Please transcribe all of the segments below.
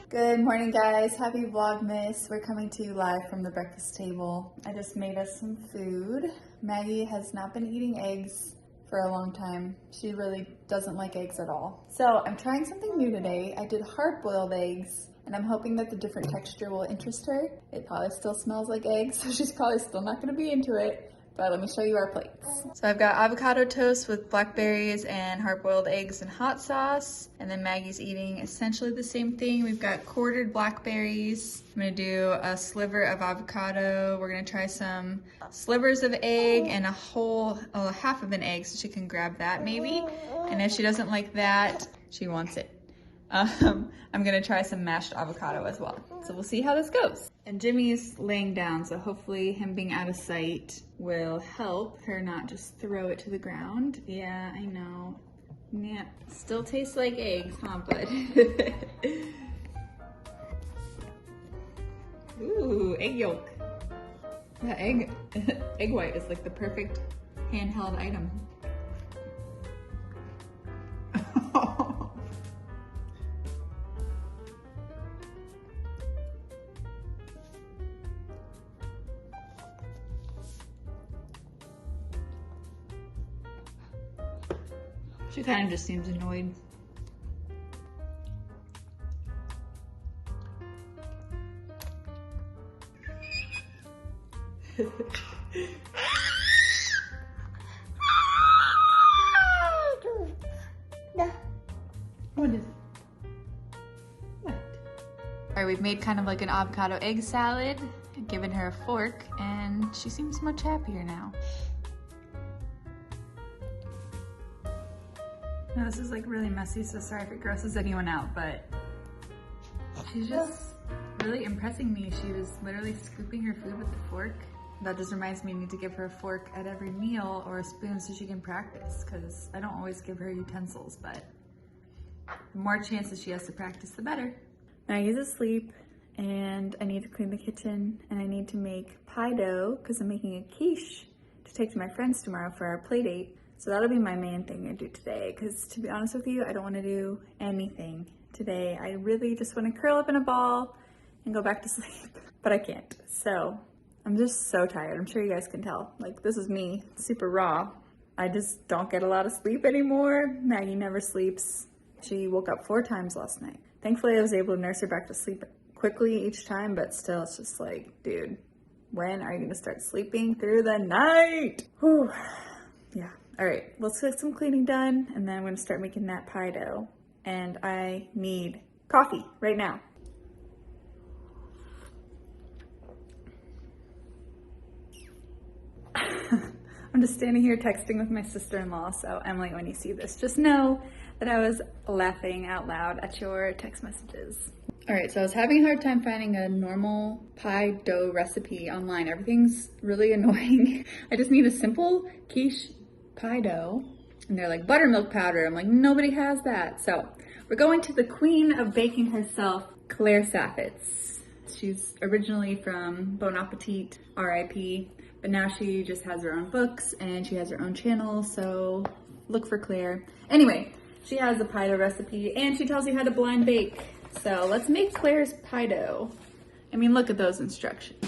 Good morning, guys. Happy Vlogmas. We're coming to you live from the breakfast table. I just made us some food. Maggie has not been eating eggs for a long time. She really doesn't like eggs at all. So I'm trying something new today. I did hard-boiled eggs, and I'm hoping that the different texture will interest her. It probably still smells like eggs, so she's probably still not gonna be into it. But let me show you our plates. So I've got avocado toast with blackberries and hard-boiled eggs and hot sauce. And then Maggie's eating essentially the same thing. We've got quartered blackberries. I'm gonna do a sliver of avocado. We're gonna try some slivers of egg and a whole, half of an egg so she can grab that maybe. And if she doesn't like that, she wants it. I'm gonna try some mashed avocado as well. So we'll see how this goes. And Jimmy's laying down, so hopefully him being out of sight will help her not just throw it to the ground. Yeah, I know. Yeah, still tastes like eggs, huh, bud? Ooh, egg yolk. Yeah, egg white is like the perfect handheld item. She kind of just seems annoyed. What is it? What? All right, we've made kind of like an avocado egg salad, given her a fork, and she seems much happier now. Now, this is like really messy, so sorry if it grosses anyone out, but she's just really impressing me. She was literally scooping her food with a fork. That just reminds me I need to give her a fork at every meal or a spoon so she can practice, because I don't always give her utensils, but the more chances she has to practice, the better. Maggie's asleep, and I need to clean the kitchen, and I need to make pie dough because I'm making a quiche to take to my friends tomorrow for our play date. So that'll be my main thing I do today, because to be honest with you, I don't want to do anything today. I really just want to curl up in a ball and go back to sleep, but I can't. So I'm just so tired. I'm sure you guys can tell. Like, this is me, super raw. I just don't get a lot of sleep anymore. Maggie never sleeps. She woke up 4 times last night. Thankfully, I was able to nurse her back to sleep quickly each time, but still, it's just like, dude, when are you gonna start sleeping through the night? Whew. Yeah. All right, let's get some cleaning done, and then I'm gonna start making that pie dough. And I need coffee right now. I'm just standing here texting with my sister-in-law, so Emily, when you see this, just know that I was laughing out loud at your text messages. All right, so I was having a hard time finding a normal pie dough recipe online. Everything's really annoying. I just need a simple quiche pie dough, and they're like buttermilk powder. I'm like, nobody has that. So we're going to the queen of baking herself, Claire Saffitz. She's originally from Bon Appetit, RIP, but now she just has her own books and she has her own channel, so look for Claire. Anyway, she has a pie dough recipe and she tells you how to blind bake. So let's make Claire's pie dough. I mean, look at those instructions.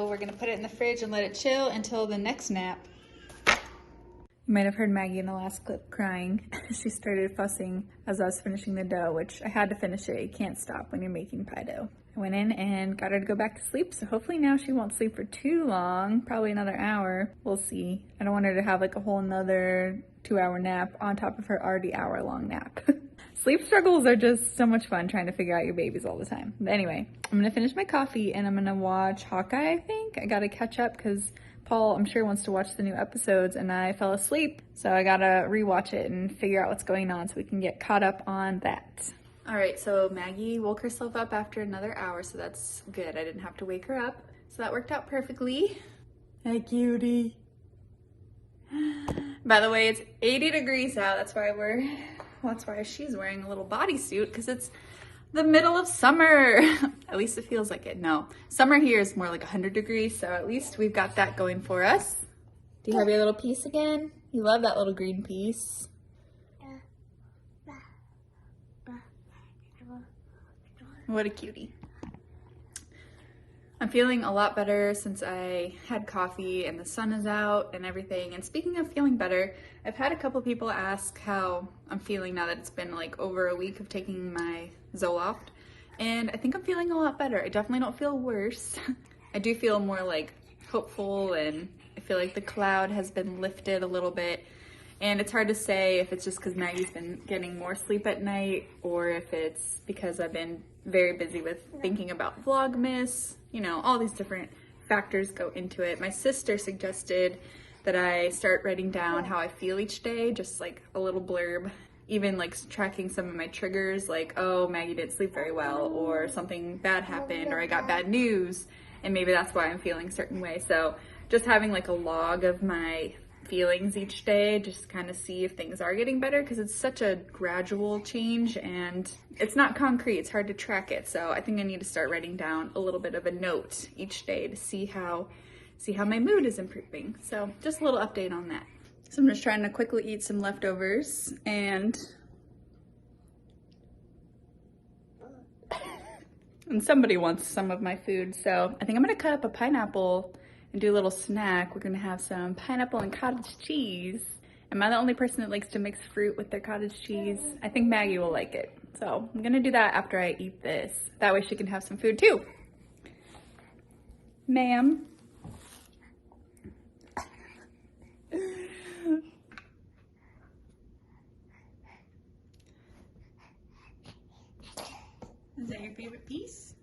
We're gonna put it in the fridge and let it chill until the next nap. You might have heard Maggie in the last clip crying. She started fussing as I was finishing the dough, which I had to finish it. You can't stop when you're making pie dough. I went in and got her to go back to sleep. So hopefully now she won't sleep for too long, probably another hour. We'll see. I don't want her to have like a whole another 2-hour nap on top of her already hour-long nap. Sleep struggles are just so much fun trying to figure out your babies all the time. But anyway, I'm gonna finish my coffee and I'm gonna watch Hawkeye, I think. I gotta catch up because Paul, I'm sure, wants to watch the new episodes and I fell asleep. So I gotta rewatch it and figure out what's going on so we can get caught up on that. All right, so Maggie woke herself up after another hour, so that's good. I didn't have to wake her up. So that worked out perfectly. Hey, cutie. By the way, it's 80 degrees out. That's why she's wearing a little bodysuit, because it's the middle of summer. At least it feels like it. No, summer here is more like 100 degrees, so at least we've got that going for us. Do you have your little piece again? You love that little green piece. What a cutie. I'm feeling a lot better since I had coffee and the sun is out and everything. And speaking of feeling better, I've had a couple people ask how I'm feeling now that it's been like over a week of taking my Zoloft. And I think I'm feeling a lot better. I definitely don't feel worse. I do feel more like hopeful, and I feel like the cloud has been lifted a little bit. And it's hard to say if it's just because Maggie's been getting more sleep at night or if it's because I've been very busy with thinking about VLOGMAS. You know, all these different factors go into it. My sister suggested that I start writing down how I feel each day, just like a little blurb, even like tracking some of my triggers, like, oh, Maggie didn't sleep very well, or something bad happened, or I got bad news, and maybe that's why I'm feeling a certain way. So just having like a log of my feelings each day, just kind of see if things are getting better, because it's such a gradual change and it's not concrete. It's hard to track it. So I think I need to start writing down a little bit of a note each day to see how my mood is improving. So just a little update on that. So I'm just trying to quickly eat some leftovers, and somebody wants some of my food. So I think I'm gonna cut up a pineapple and do a little snack. We're gonna have some pineapple and cottage cheese. Am I the only person that likes to mix fruit with their cottage cheese? I think Maggie will like it. So I'm gonna do that after I eat this. That way she can have some food too. Ma'am. Is that your favorite piece?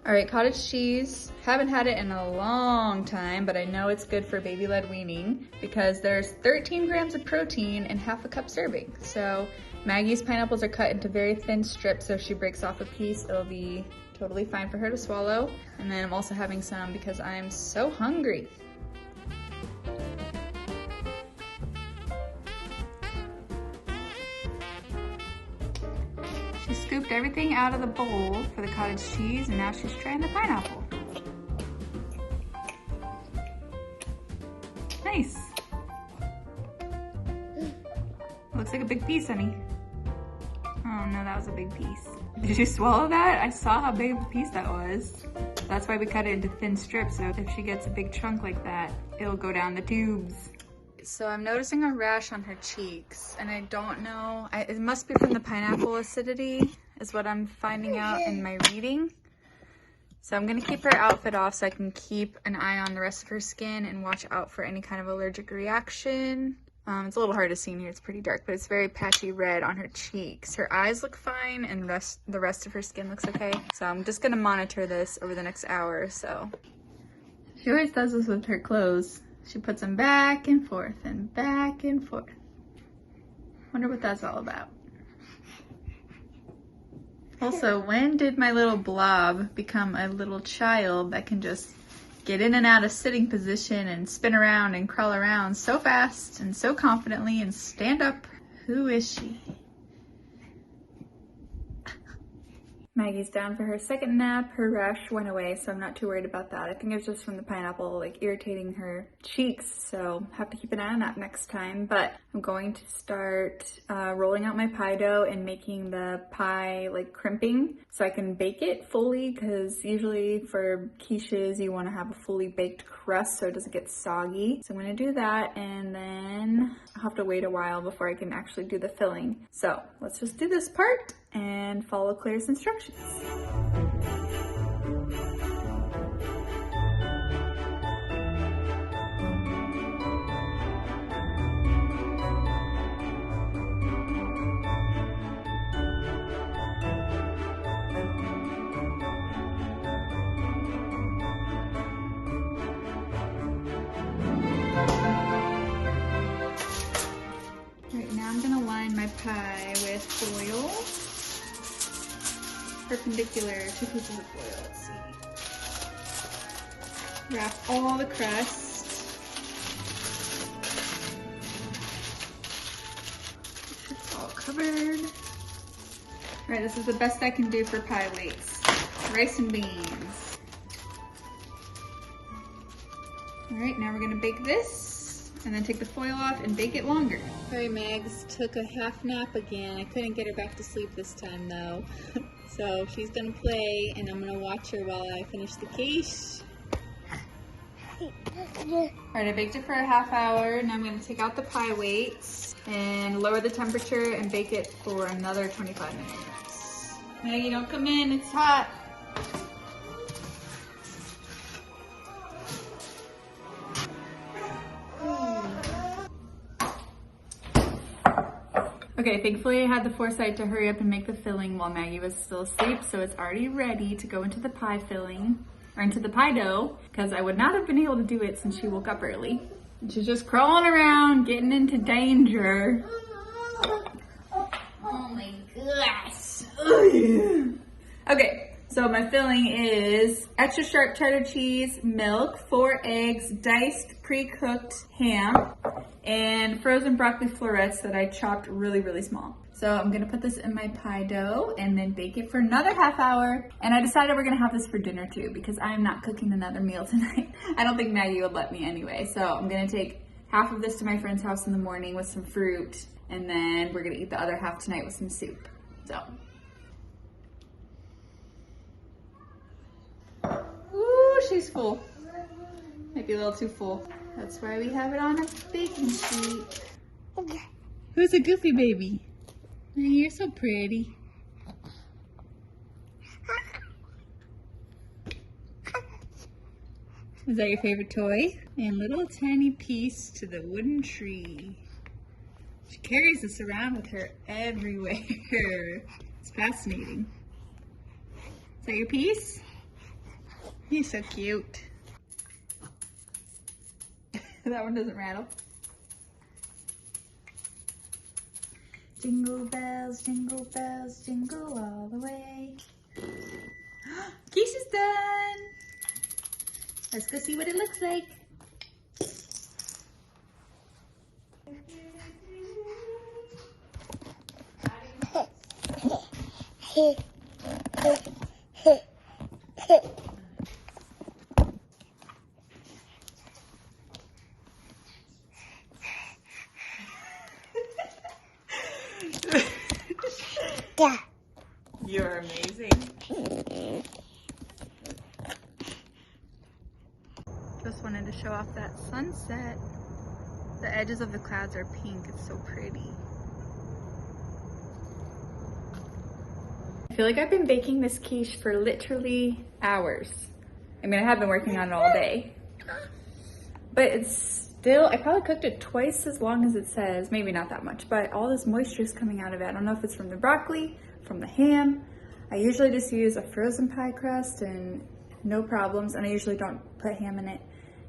All right, cottage cheese. Haven't had it in a long time, but I know it's good for baby-led weaning because there's 13 grams of protein in half a cup serving. So Maggie's pineapples are cut into very thin strips, so if she breaks off a piece, it'll be totally fine for her to swallow. And then I'm also having some because I'm so hungry. She scooped everything out of the bowl for the cottage cheese, and now she's trying the pineapple. Nice. Looks like a big piece, honey. Oh no, that was a big piece. Did you swallow that? I saw how big of a piece that was. That's why we cut it into thin strips, so if she gets a big chunk like that, it'll go down the tubes. So I'm noticing a rash on her cheeks, and I don't know, it must be from the pineapple acidity, is what I'm finding out in my reading. So I'm gonna keep her outfit off so I can keep an eye on the rest of her skin and watch out for any kind of allergic reaction. It's a little hard to see in here, it's pretty dark, but it's very patchy red on her cheeks. Her eyes look fine, and the rest of her skin looks okay. So I'm just gonna monitor this over the next hour or so. She always does this with her clothes. She puts them back and forth and back and forth. Wonder what that's all about. Also, when did my little blob become a little child that can just get in and out of sitting position and spin around and crawl around so fast and so confidently and stand up? Who is she? Maggie's down for her second nap. Her rash went away, so I'm not too worried about that. I think it's just from the pineapple like irritating her cheeks, so have to keep an eye on that next time. But I'm going to start rolling out my pie dough and making the pie like crimping so I can bake it fully, because usually for quiches you want to have a fully baked crust so it doesn't get soggy. So I'm going to do that, and then I'll have to wait a while before I can actually do the filling. So let's just do this part and follow Claire's instructions. Right now I'm gonna line my pie with foil, perpendicular to pieces of foil. Let's see. Wrap all the crust. It's all covered. All right, this is the best I can do for pie weights. Rice and beans. All right, now we're gonna bake this and then take the foil off and bake it longer. Sorry, Mags took a half nap again. I couldn't get her back to sleep this time though. So she's gonna play and I'm gonna watch her while I finish the quiche. Alright, I baked it for a half hour. Now I'm gonna take out the pie weights and lower the temperature and bake it for another 25 minutes. Maggie, don't come in, it's hot. Okay, thankfully I had the foresight to hurry up and make the filling while Maggie was still asleep, so it's already ready to go into the pie filling, or into the pie dough, because I would not have been able to do it since she woke up early. And she's just crawling around, getting into danger. Oh my gosh. Okay, so my filling is extra sharp cheddar cheese, milk, 4 eggs, diced pre-cooked ham, and frozen broccoli florets that I chopped really, really small. So I'm gonna put this in my pie dough and then bake it for another half hour. And I decided we're gonna have this for dinner too, because I'm not cooking another meal tonight. I don't think Maggie would let me anyway. So I'm gonna take half of this to my friend's house in the morning with some fruit, and then we're gonna eat the other half tonight with some soup. So. Ooh, she's full. Might be a little too full. That's why we have it on a baking sheet. Who's a goofy baby? You're so pretty. Is that your favorite toy? And little tiny piece to the wooden tree. She carries this around with her everywhere. It's fascinating. Is that your piece? He's so cute. That one doesn't rattle. Jingle bells, jingle all the way. Quiche is done. Let's go see what it looks like. You're amazing. Just wanted to show off that sunset. The edges of the clouds are pink. It's so pretty. I feel like I've been baking this quiche for literally hours. I mean, I have been working on it all day. But it's still, I probably cooked it twice as long as it says. Maybe not that much, but all this moisture is coming out of it. I don't know if it's from the broccoli, from the ham. I usually just use a frozen pie crust and no problems, and I usually don't put ham in it,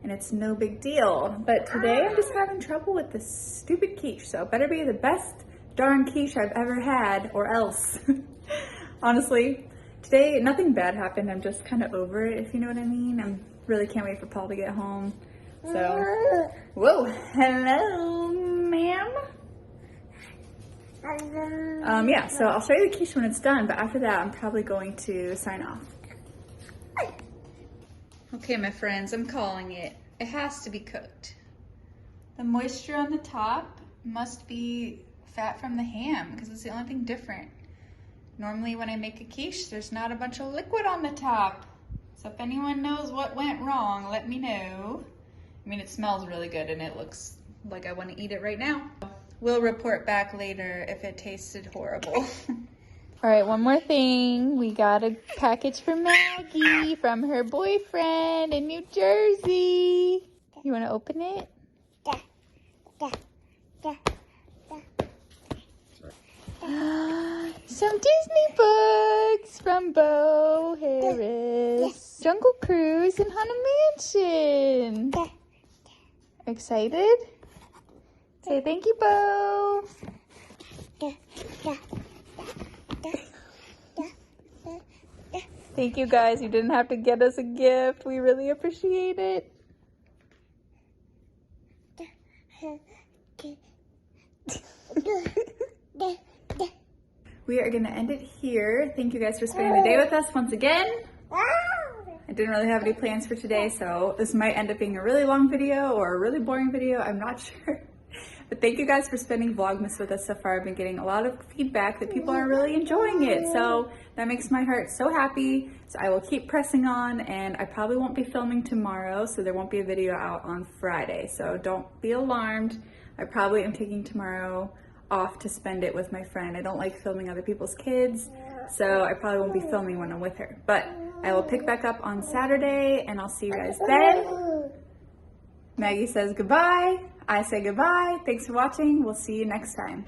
and it's no big deal. But today I'm just having trouble with this stupid quiche, so it better be the best darn quiche I've ever had, or else. Honestly, today nothing bad happened. I'm just kind of over it, if you know what I mean. I really can't wait for Paul to get home. So, whoa, hello, ma'am. Yeah, so I'll show you the quiche when it's done, but after that, I'm probably going to sign off. Okay, my friends, I'm calling it. It has to be cooked. The moisture on the top must be fat from the ham because it's the only thing different. Normally when I make a quiche, there's not a bunch of liquid on the top. So if anyone knows what went wrong, let me know. I mean, it smells really good and it looks like I want to eat it right now. We'll report back later if it tasted horrible. All right, one more thing. We got a package for Maggie from her boyfriend in New Jersey. You want to open it? Some Disney books from Bo Harris. Jungle Cruise and Haunted Mansion. Excited? Say thank you, Bo. Thank you guys. You didn't have to get us a gift. We really appreciate it. We are going to end it here. Thank you guys for spending the day with us once again. I didn't really have any plans for today, so this might end up being a really long video or a really boring video. I'm not sure. But thank you guys for spending Vlogmas with us so far. I've been getting a lot of feedback that people are really enjoying it. So that makes my heart so happy. So I will keep pressing on, and I probably won't be filming tomorrow, so there won't be a video out on Friday. So don't be alarmed. I probably am taking tomorrow off to spend it with my friend. I don't like filming other people's kids, so I probably won't be filming when I'm with her. But I will pick back up on Saturday, and I'll see you guys then. Maggie says goodbye. I say goodbye. Thanks for watching. We'll see you next time.